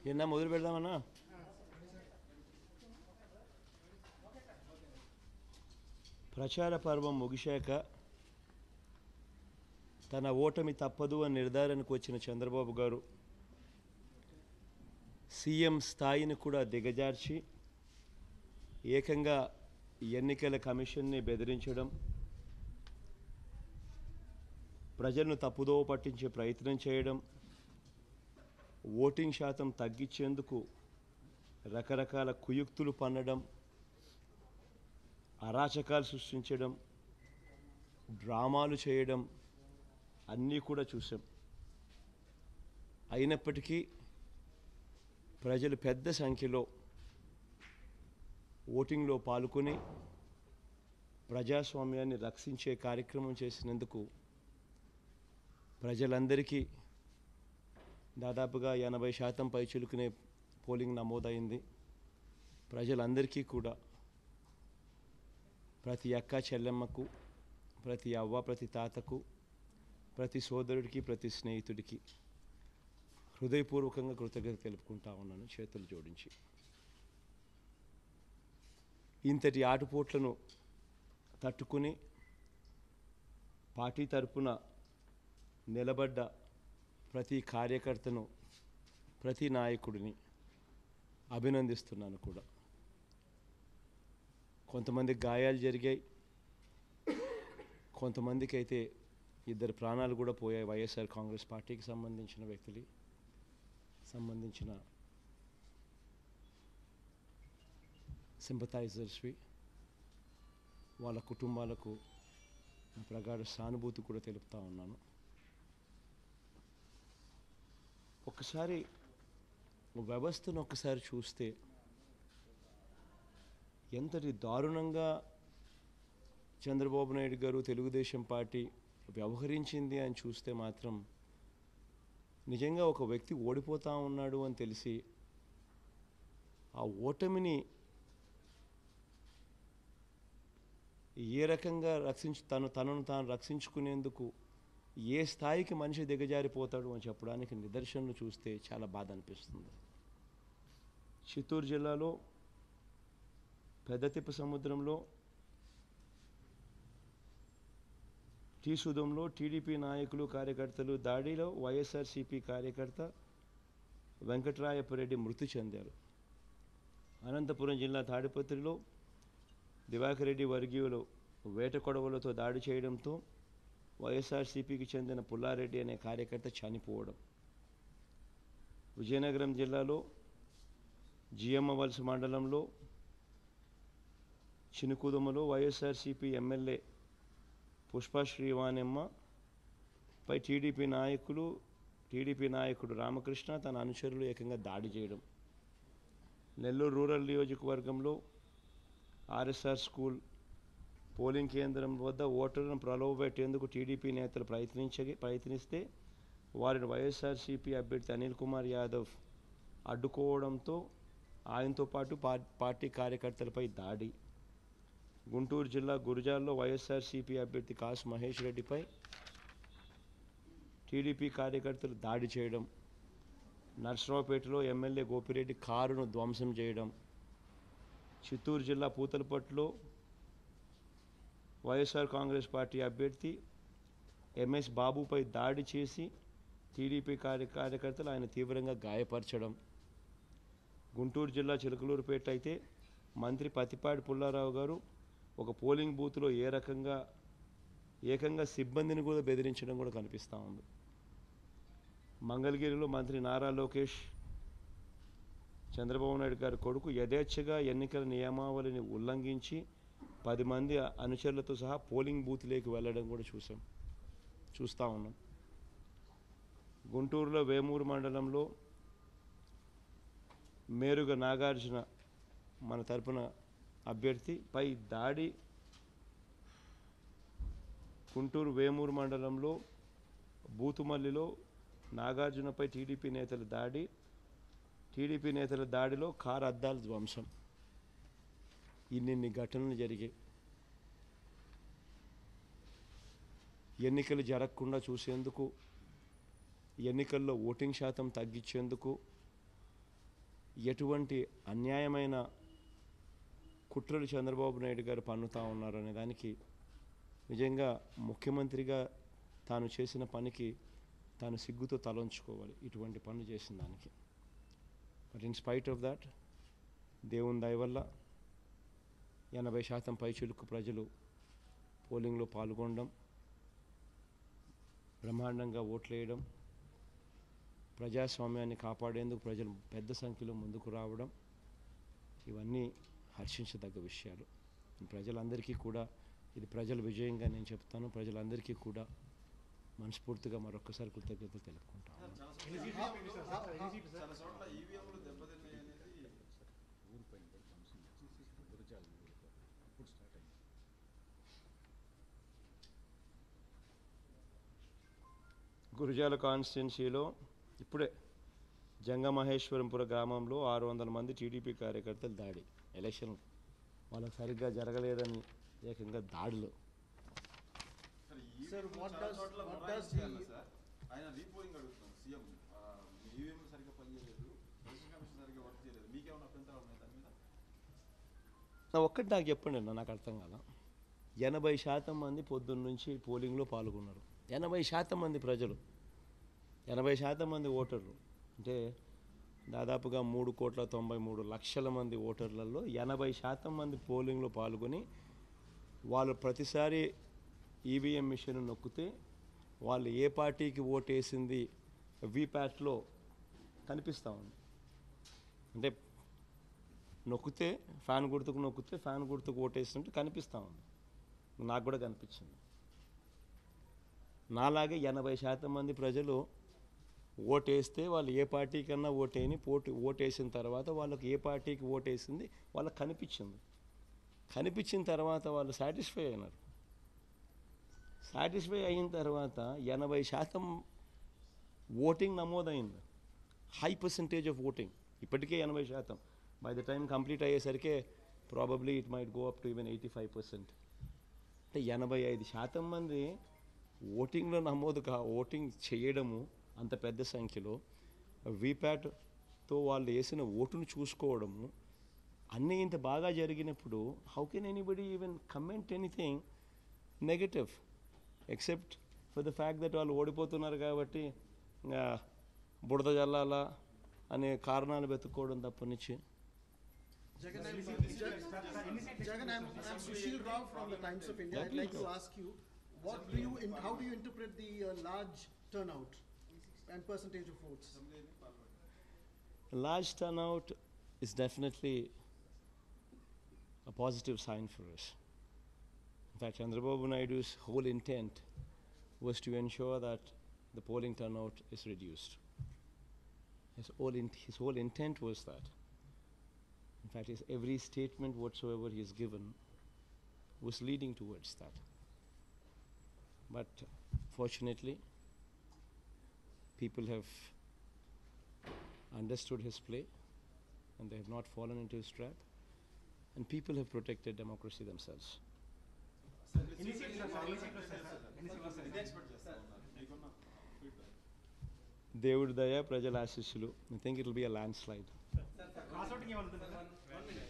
ఎన్నా మొదలు పెడదామన్నా. ప్రచార పర్వం ముగిశాక తన ఓటమి తప్పదు అని నిర్ధారణకు వచ్చిన చంద్రబాబు గారు సీఎం స్థాయిని కూడా దిగజార్చి ఏకంగా ఎన్నికల కమిషన్ని బెదిరించడం, ప్రజలను తప్పుదోవ పట్టించే ప్రయత్నం చేయడం, ఓటింగ్ శాతం తగ్గించేందుకు రకరకాల కుయుక్తులు పన్నడం, అరాచకాలు సృష్టించడం, డ్రామాలు చేయడం అన్నీ కూడా చూసాం. అయినప్పటికీ ప్రజలు పెద్ద సంఖ్యలో ఓటింగ్లో పాల్గొని ప్రజాస్వామ్యాన్ని రక్షించే కార్యక్రమం చేసినందుకు ప్రజలందరికీ దాదాపుగా 80% పైచిలుకునే పోలింగ్ నమోదైంది. ప్రజలందరికీ కూడా ప్రతి అక్క చెల్లెమ్మకు, ప్రతి అవ్వ ప్రతి తాతకు, ప్రతి సోదరుడికి, ప్రతి స్నేహితుడికి హృదయపూర్వకంగా కృతజ్ఞత తెలుపుకుంటా ఉన్నాను చేతులు జోడించి. ఇంతటి ఆటుపోట్లను తట్టుకుని పార్టీ తరపున నిలబడ్డ ప్రతి కార్యకర్తను, ప్రతి నాయకుడిని అభినందిస్తున్నాను కూడా. కొంతమందికి గాయాలు జరిగాయి, కొంతమందికి అయితే 2 ప్రాణాలు కూడా పోయాయి. వైఎస్ఆర్ కాంగ్రెస్ పార్టీకి సంబంధించిన వ్యక్తులు, సంబంధించిన సింపథైజర్స్వి, వాళ్ళ కుటుంబాలకు ప్రగాఢ సానుభూతి కూడా తెలుపుతా ఉన్నాను. ఒకసారి వ్యవస్థను ఒకసారి చూస్తే ఎంతటి దారుణంగా చంద్రబాబు నాయుడు గారు, తెలుగుదేశం పార్టీ వ్యవహరించింది అని చూస్తే మాత్రం నిజంగా ఒక వ్యక్తి ఓడిపోతా ఉన్నాడు అని తెలిసి ఆ ఓటమిని ఏ రకంగా తనను తాను రక్షించుకునేందుకు ఏ స్థాయికి మనిషి దిగజారిపోతాడు అని చెప్పడానికి నిదర్శనలు చూస్తే చాలా బాధ అనిపిస్తుంది. చిత్తూరు జిల్లాలో పెద్దతిప్ప సముద్రంలో టీసుదంలో టీడీపీ నాయకులు, కార్యకర్తలు దాడిలో వైఎస్ఆర్సీపీ కార్యకర్త వెంకట్రాయపురెడ్డి మృతి చెందారు. అనంతపురం జిల్లా తాడిపత్రిలో దివాకర్ రెడ్డి వర్గీయులు వేట కొడవలతో దాడి చేయడంతో వైఎస్ఆర్సీపీకి చెందిన పుల్లారెడ్డి అనే కార్యకర్త చనిపోవడం. విజయనగరం జిల్లాలో జియమ్మవలస మండలంలో చినుకుదుమలో వైఎస్ఆర్సీపీ ఎమ్మెల్యే పుష్ప శ్రీవాణెమ్మ పై టీడీపీ నాయకుడు రామకృష్ణ తన అనుచరులు ఏకంగా దాడి చేయడం. నెల్లూరు రూరల్ నియోజకవర్గంలో ఆర్ఎస్ఆర్ స్కూల్ పోలింగ్ కేంద్రం వద్ద ఓటర్లను ప్రలోభపెట్టేందుకు టీడీపీ నేతలు ప్రయత్నిస్తే వారిని వైఎస్ఆర్సీపీ అభ్యర్థి అనిల్ కుమార్ యాదవ్ అడ్డుకోవడంతో ఆయనతో పాటు పార్టీ కార్యకర్తలపై దాడి. గుంటూరు జిల్లా గురజాల్లో వైఎస్ఆర్సీపీ అభ్యర్థి కాసు మహేష్ రెడ్డిపై టీడీపీ కార్యకర్తలు దాడి చేయడం. నర్సరావుపేటలో ఎమ్మెల్యే గోపిరెడ్డి కారును ధ్వంసం చేయడం. చిత్తూరు జిల్లా పూతలపట్టులో వైఎస్ఆర్ కాంగ్రెస్ పార్టీ అభ్యర్థి ఎంఎస్ బాబుపై దాడి చేసి టీడీపీ కార్యకర్తలు ఆయన తీవ్రంగా గాయపరచడం. గుంటూరు జిల్లా చిలకలూరుపేట అయితే మంత్రి పత్తిపాటి పుల్లారావు గారు ఒక పోలింగ్ బూత్లో ఏకంగా సిబ్బందిని కూడా బెదిరించడం కూడా కనిపిస్తూ ఉంది. మంగళగిరిలో మంత్రి నారా లోకేష్ చంద్రబాబు నాయుడు గారి కొడుకు యథేచ్ఛగా ఎన్నికల నియమావళిని ఉల్లంఘించి 10 మంది అనుచరులతో సహా పోలింగ్ బూత్లోకి వెళ్ళడం కూడా చూస్తూ ఉన్నాం. గుంటూరులో వేమూరు మండలంలో మేరుగ నాగార్జున మన తరపున అభ్యర్థిపై దాడి. గుంటూరు వేమూరు మండలంలో బూతుమల్లిలో నాగార్జునపై టీడీపీ నేతల దాడిలో కారు అద్దాల ధ్వంసం. ఇన్ని ఘటనలు జరిగాయి. ఎన్నికలు జరగకుండా చూసేందుకు, ఎన్నికల్లో ఓటింగ్ శాతం తగ్గించేందుకు ఎటువంటి అన్యాయమైన కుట్రలు చంద్రబాబు నాయుడు గారు పన్నుతా ఉన్నారు అనే దానికి నిజంగా ముఖ్యమంత్రిగా తాను చేసిన పనికి తాను సిగ్గుతో తలంచుకోవాలి, ఇటువంటి పనులు చేసిన దానికి. But in spite of that, దేవుని దయ వల్ల 80% పైచిలుకు ప్రజలు పోలింగ్లో పాల్గొనడం, బ్రహ్మాండంగా ఓట్లేయడం, ప్రజాస్వామ్యాన్ని కాపాడేందుకు ప్రజలు పెద్ద సంఖ్యలో ముందుకు రావడం, ఇవన్నీ హర్షించదగ్గ విషయాలు. ప్రజలందరికీ కూడా ఇది ప్రజల విజయంగా నేను చెప్తాను. ప్రజలందరికీ కూడా మనస్ఫూర్తిగా మరొకసారి కృతజ్ఞతలు తెలుపుకుంటాను. గురజాల కాన్స్టిట్యున్సీలో ఇప్పుడే జంగమహేశ్వరంపుర గ్రామంలో 600 మంది టీడీపీ కార్యకర్తలు దాడి. ఎలక్షన్ వాళ్ళకి సరిగ్గా జరగలేదని ఏకంగా దాడులు. ఒక్కటి నాకు చెప్పండి, నాకు అర్థం కాల. 80% మంది పొద్దున్న నుంచి పోలింగ్లో పాల్గొన్నారు. 80% మంది ప్రజలు, 80% మంది ఓటర్లు అంటే దాదాపుగా 3,93,00,000 మంది ఓటర్లలో 80% మంది పోలింగ్లో పాల్గొని వాళ్ళు ప్రతిసారి ఈవీఎం మిషన్ నొక్కితే వాళ్ళు ఏ పార్టీకి ఓటేసింది వీప్యాట్లో కనిపిస్తూ ఉంది. అంటే నొక్కితే ఫ్యాన్ గుర్తుకు నొక్కితే ఫ్యాన్ గుర్తుకు ఓటేసినట్టు కనిపిస్తూ ఉంది. నాకు కూడా కనిపించింది. నాలాగే 80% మంది ప్రజలు ఓటేస్తే వాళ్ళు ఏ పార్టీకన్నా ఓటేని ఓటేసిన తర్వాత వాళ్ళకి ఏ పార్టీకి ఓటేసింది వాళ్ళకి కనిపించింది. కనిపించిన తర్వాత వాళ్ళు సాటిస్ఫై అయినారు. సాటిస్ఫై అయిన తర్వాత 80% ఓటింగ్ నమోదైంది. High percentage of voting. ఇప్పటికే 80%. బై ద టైం కంప్లీట్ అయ్యేసరికి probably it might go up to even 85%. అంటే 85% మంది ఓటింగ్లో ఓటింగ్ చేయడము, అంత పెద్ద సంఖ్యలో వీప్యాట్తో వాళ్ళు వేసిన ఓటును చూసుకోవడము, అన్నీ ఇంత బాగా జరిగినప్పుడు how can anybody even comment anything negative except for the fact that వాళ్ళు ఓడిపోతున్నారు కాబట్టి బుడద జల్లాలా అనే కారణాలు వెతుక్కోవడం తప్పనిచ్చి. Jagan, I'm Sushil Rao from the Times of India. I'd like to ask you, how do you interpret the large turnout and percentage of votes? A large turnout is definitely a positive sign for us. In fact, Chandrababu Naidu's whole intent was to ensure that the polling turnout is reduced. His whole intent was that. In fact, every statement whatsoever he has given was leading towards that. But fortunately, people have understood his play and they have not fallen into his trap, and people have protected democracy themselves. దేవుడి దయ, ప్రజల ఆశీస్సులు. I think it will be a landslide.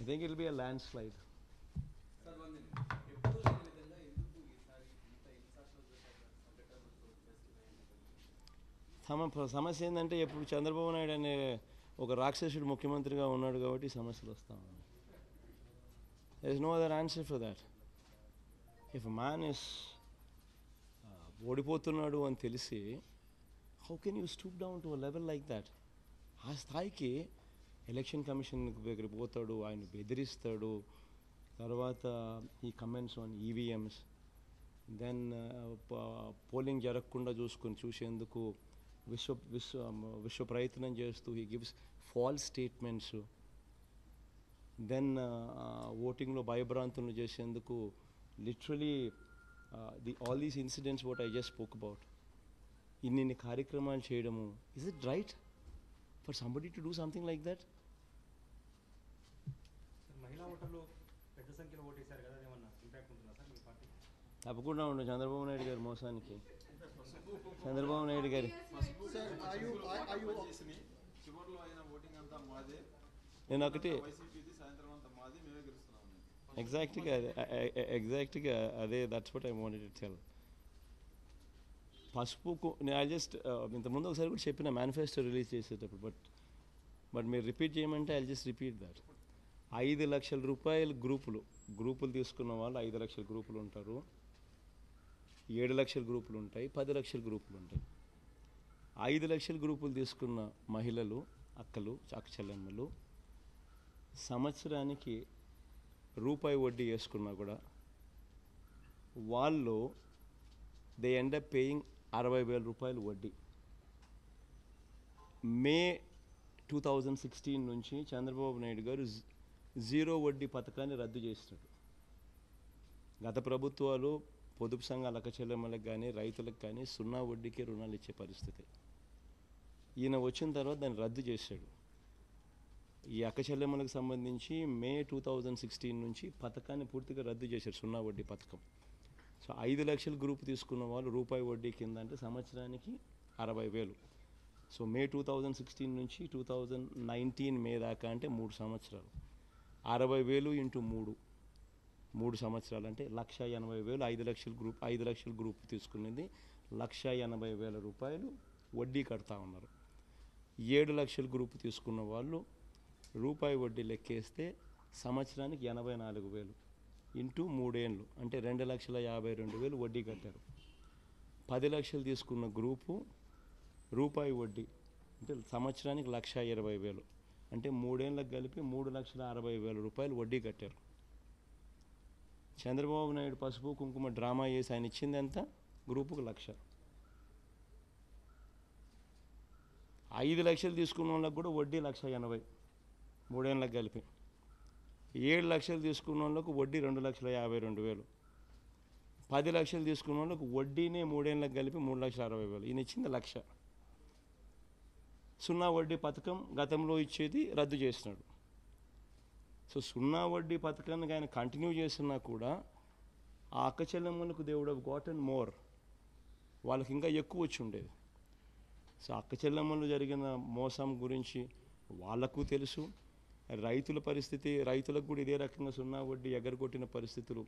I think it will be a landslide. సమస్య ఏంటంటే ఎప్పుడు చంద్రబాబు నాయుడు అనే ఒక రాక్షసుడు ముఖ్యమంత్రిగా ఉన్నాడు కాబట్టి సమస్యలు వస్తూ ఉన్నాయి. There is no other answer for that. If a man is ఓడిపోతున్నాడు అని తెలిసి how can you stoop down to a level like that? ఆ స్థాయికి ఎలక్షన్ కమిషన్ దగ్గర పోతాడు, ఆయన బెదిరిస్తాడు. తర్వాత ఈ comments on EVMs, then polling జరగకుండా చూసేందుకు విశ్వ ప్రయత్నం చేస్తూ he gives false statements. Then ఓటింగ్లో భయభ్రాంతులను చేసేందుకు literally all these incidents what I just spoke about, ఇన్ని కార్యక్రమాలు చేయడము, is it right for somebody to do something like that? మహిళా ఓటర్లు పెద్ద సంఖ్యలో ఓటేశారు కదా, ఏమన్నా ఇంపాక్ట్ ఉంటుందా సార్ మీ పార్టీ? తప్పకుండా ఉండదు. చంద్రబాబు నాయుడు గారి మోసానికి, చంద్రబాబు నాయుడు గారి Sir, are you చివర్లో అయిన ఓటింగ్ అంతా మాదే, నేను ఒకటి వైసీపీది సాయంత్రం అంతా మాది మేమే గెలుస్తున్నాం ఎగ్జాక్ట్గా అదే that's what I wanted to tell. పసుపుకు నేను జస్ట్ ఇంతకుముందు ఒకసారి కూడా చెప్పిన మేనిఫెస్టో రిలీజ్ చేసేటప్పుడు, బట్ మీరు రిపీట్ చేయమంటే ఐ జస్ట్ రిపీట్ దట్. 5 లక్షల రూపాయలు గ్రూపులు తీసుకున్న వాళ్ళు 5 లక్షల గ్రూపులు ఉంటారు, 7 లక్షల గ్రూపులు ఉంటాయి, 10 లక్షల గ్రూపులు ఉంటాయి. 5 లక్షల గ్రూపులు తీసుకున్న మహిళలు, అక్క చెల్లెమ్మలు సంవత్సరానికి రూపాయి వడ్డీ వేసుకున్నా కూడా వాళ్ళు దే ఎండ్ అప్ పేయింగ్ 60,000 రూపాయలు వడ్డీ. మే 2016 నుంచి చంద్రబాబు నాయుడు గారు జీరో వడ్డీ పథకాన్ని రద్దు చేసినాడు. గత ప్రభుత్వాలు పొదుపు సంఘాల అక్క చెల్లెమ్మలకు కానీ రైతులకు కానీ 0 వడ్డీకే రుణాలు ఇచ్చే పరిస్థితి. ఈయన వచ్చిన తర్వాత దాన్ని రద్దు చేశాడు. ఈ అక్క చెల్లెమ్మలకు సంబంధించి మే 2016 నుంచి పథకాన్ని పూర్తిగా రద్దు చేశారు, 0 వడ్డీ పథకం. సో 5 లక్షల గ్రూప్ తీసుకున్న వాళ్ళు రూపాయి వడ్డీ కింద అంటే సంవత్సరానికి 60,000. సో మే 2016 నుంచి 2019 మే దాకా అంటే 3 సంవత్సరాలు. 60,000 ఇంటూ 3 సంవత్సరాలు అంటే 1,80,000. 5 లక్షల గ్రూప్ తీసుకునేది 1,80,000 రూపాయలు వడ్డీ కడతా ఉన్నారు. 7 లక్షల గ్రూప్ తీసుకున్న వాళ్ళు రూపాయి వడ్డీ లెక్కేస్తే సంవత్సరానికి 84,000 ఇంటూ 3 ఏళ్ళు అంటే 2,52,000 వడ్డీ కట్టారు. 10 లక్షలు తీసుకున్న గ్రూపు రూపాయి వడ్డీ అంటే సంవత్సరానికి 1,20,000 అంటే 3 ఏళ్ళకి కలిపి 3,60,000 రూపాయలు వడ్డీ కట్టారు. చంద్రబాబు నాయుడు పసుపు కుంకుమ డ్రామా చేసి ఆయన ఇచ్చింది ఎంత? గ్రూపుకు 1,00,000. 5 లక్షలు తీసుకున్న వాళ్ళకి కూడా వడ్డీ 1,80,000 3 ఏళ్ళకి కలిపి. 7 లక్షలు తీసుకున్న వాళ్ళకు వడ్డీ 2,52,000. 10 లక్షలు తీసుకున్న వాళ్ళకు వడ్డీనే 3 ఏళ్ళకి కలిపి 3,60,000. ఈయన ఇచ్చింది 1,00,000. 0 వడ్డీ పథకం గతంలో ఇచ్చేది రద్దు చేసినాడు. సో 0 వడ్డీ పథకాన్ని ఆయన కంటిన్యూ చేస్తున్నా కూడా ఆ అక్క చెల్లెమ్మలకు they would have gotten more, వాళ్ళకి ఇంకా ఎక్కువ వచ్చి ఉండేది. సో అక్క చెల్లెమ్మలు జరిగిన మోసం గురించి వాళ్ళకు తెలుసు. రైతుల పరిస్థితి, రైతులకు కూడా ఇదే రకంగా 0 వడ్డీ ఎగరగొట్టిన పరిస్థితులు.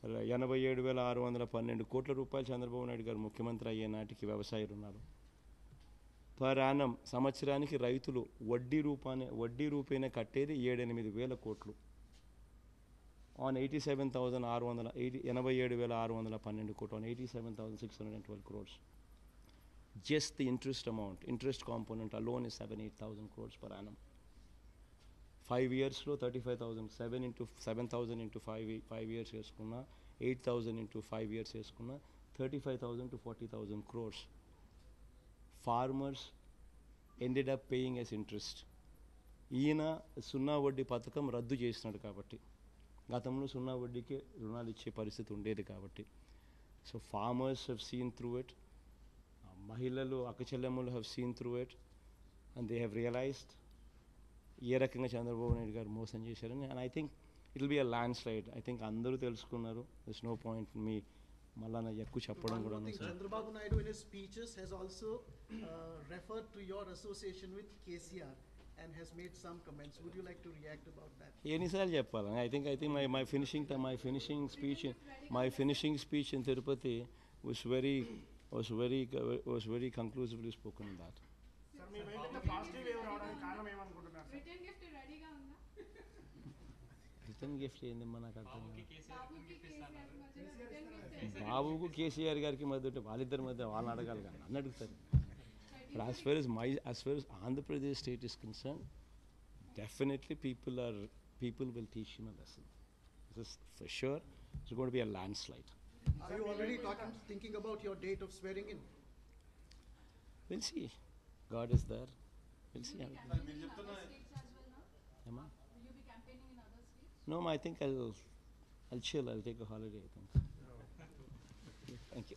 87,612 కోట్ల రూపాయలు చంద్రబాబు నాయుడు గారు ముఖ్యమంత్రి అయ్యే నాటికి వ్యవసాయ రుణాలు పర్ యానం సంవత్సరానికి రైతులు వడ్డీ రూపేనే కట్టేది 7-8 కోట్లు ఆన్ 87,612 కోట్లు on 87,612 crores. Just the interest component alone is 7,000-8,000 crores per annum. 5 years లో 35,000, 7,000 into 5 years వేసుకున్నా, 8,000 into 5 years వేసుకున్నా 35,000 to 40,000 crores. Farmers ended up paying as interest. ఈయన 0 వడ్డీ పథకం రద్దు చేసినాడు కాబట్టి, గతంలో 0 వడ్డీకే రుణాలు ఇచ్చే పరిస్థితి ఉండేది కాబట్టి. So farmers have seen through it. మహిళలు అక్క చెల్లెమ్మలు have seen through it and they have realized ఏ రకంగా చంద్రబాబు నాయుడు గారు మోసం చేశారని. And I think it will be a land slide. I think అందరూ తెలుసుకున్నారు. దిస్ నో పాయింట్ మీ మళ్ళా ఎక్కువ చెప్పడం కూడా. Chandrababu Naidu in his speeches has also referred to your association with KCR and has made some comments. Would you like to react about that? ఎన్నిసార్లు చెప్పాలి? I think my finishing speech in Tirupati was very conclusively spoken on that. Sir మీ వైపు positive wave రావడానికి కారణం ఏమనుకుంటున్నారు sir? Return gift రెడీగా ఉందా? Return gift ఏందమ్మా నాకు అర్థం కాదు. బాబుకి కేసీఆర్ మధ్యలో రిటర్న్ గిఫ్ట్ బాబుకు కేసీఆర్ గారికి మధ్య ఉంటే వాళ్ళిద్దరి మధ్య వాళ్ళని అడగాలి కానీ నన్ను అడుగుతారు. But as far as Andhra Pradesh state is concerned, definitely people will teach him a lesson. This is for sure. It's going to be a landslide. Are you already thinking about your date of swearing in? We'll see. God is there. We'll see. states as well now? Emma? Will you be campaigning in other states? No, I think I'll chill. I'll take a holiday, I think. Thank you. Thank you.